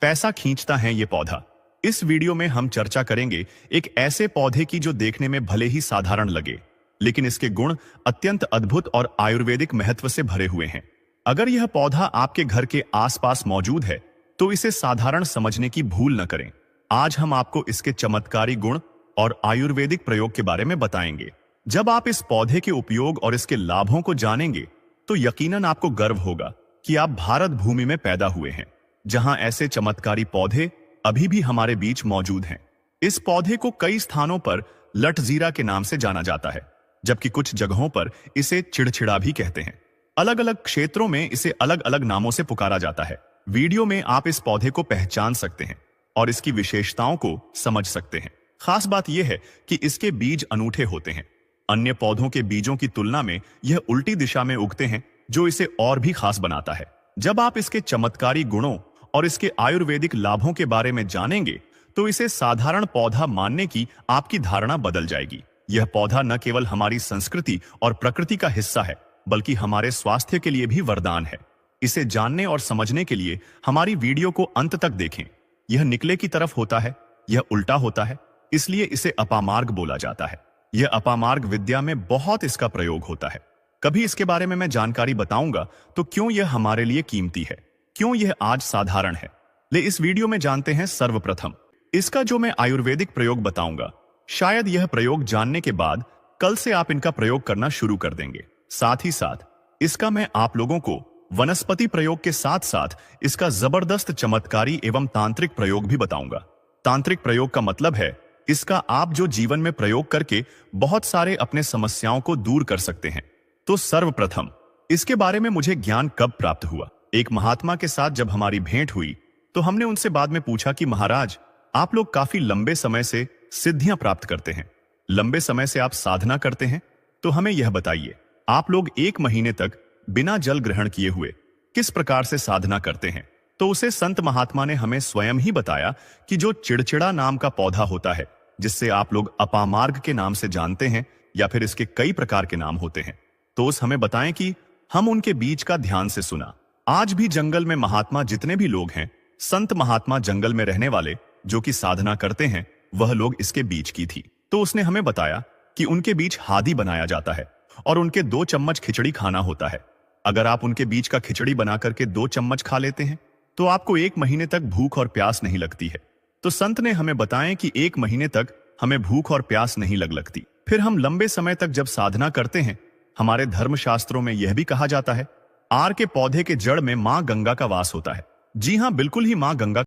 पैसा खींचता है ये पौधा। इस वीडियो में हम चर्चा करेंगे एक ऐसे पौधे की जो देखने में भले ही साधारण लगे, लेकिन इसके गुण अत्यंत अद्भुत और आयुर्वेदिक महत्व से भरे हुए हैं। अगर यह पौधा आपके घर के आसपास मौजूद है तो इसे साधारण समझने की भूल न करें। आज हम आपको इसके चमत्कारी गुण और आयुर्वेदिक प्रयोग के बारे में बताएंगे। जब आप इस पौधे के उपयोग और इसके लाभों को जानेंगे तो यकीनन आपको गर्व होगा कि आप भारत भूमि में पैदा हुए हैं, जहां ऐसे चमत्कारी पौधे अभी भी हमारे बीच मौजूद हैं। इस पौधे को कई स्थानों पर लटजीरा के नाम से जाना जाता है, जबकि कुछ जगहों पर इसे चिड़चिड़ा भी कहते हैं। अलग अलग क्षेत्रों में इसे अलग अलग नामों से पुकारा जाता है। वीडियो में आप इस पौधे को पहचान सकते हैं और इसकी विशेषताओं को समझ सकते हैं। खास बात यह है कि इसके बीज अनूठे होते हैं। अन्य पौधों के बीजों की तुलना में यह उल्टी दिशा में उगते हैं, जो इसे और भी खास बनाता है। जब आप इसके चमत्कारी गुणों और इसके आयुर्वेदिक लाभों के बारे में जानेंगे तो इसे साधारण पौधा मानने की आपकी धारणा बदल जाएगी। यह पौधा न केवल हमारी संस्कृति और प्रकृति का हिस्सा है, बल्कि हमारे स्वास्थ्य के लिए भी वरदान है। इसे जानने और समझने के लिए हमारी वीडियो को अंत तक देखें। यह निकले की तरफ होता है, यह उल्टा होता है, इसलिए इसे अपामार्ग बोला जाता है। यह अपामार्ग विद्या में बहुत इसका प्रयोग होता है। कभी इसके बारे में मैं जानकारी बताऊंगा तो क्यों यह हमारे लिए कीमती है, क्यों यह आज साधारण है। ले इस वीडियो में जानते हैं सर्वप्रथम इसका जो मैं आयुर्वेदिक प्रयोग बताऊंगा। शायद यह प्रयोग जानने के बाद कल से आप इनका प्रयोग करना शुरू कर देंगे। साथ ही साथ इसका मैं आप लोगों को वनस्पति प्रयोग के साथ साथ इसका जबरदस्त चमत्कारी एवं तांत्रिक प्रयोग भी बताऊंगा। तांत्रिक प्रयोग का मतलब है इसका आप जो जीवन में प्रयोग करके बहुत सारे अपने समस्याओं को दूर कर सकते हैं। तो सर्वप्रथम इसके बारे में मुझे ज्ञान कब प्राप्त हुआ। एक महात्मा के साथ जब हमारी भेंट हुई तो हमने उनसे बाद में पूछा कि महाराज, आप लोग काफी लंबे समय से सिद्धियां प्राप्त करते हैं, लंबे समय से आप साधना करते हैं, तो हमें यह बताइए, आप लोग 1 महीने तक बिना जल ग्रहण किए हुए किस प्रकार से साधना करते हैं। तो उसे संत महात्मा ने हमें स्वयं ही बताया कि जो चिड़चिड़ा नाम का पौधा होता है, जिससे आप लोग अपामार्ग के नाम से जानते हैं या फिर इसके कई प्रकार के नाम होते हैं, तो उस हमें बताएं कि हम उनके बीज का ध्यान से सुना। आज भी जंगल में महात्मा जितने भी लोग हैं, संत महात्मा जंगल में रहने वाले जो कि साधना करते हैं, वह लोग इसके बीज की थी। तो उसने हमें बताया कि उनके बीज हादी बनाया जाता है और उनके 2 चम्मच खिचड़ी खाना होता है। अगर आप उनके बीज का खिचड़ी बना करके 2 चम्मच खा लेते हैं तो आपको 1 महीने तक भूख और प्यास नहीं लगती है। तो संत ने हमें बताया कि 1 महीने तक हमें भूख और प्यास नहीं लगती। फिर हम लंबे समय तक जब साधना करते हैं, हमारे धर्मशास्त्रों में यह भी कहा जाता है, आर के पौधे के जड़ में मां गंगा का वास होता है। जी हां, बिल्कुल ही मां गंगा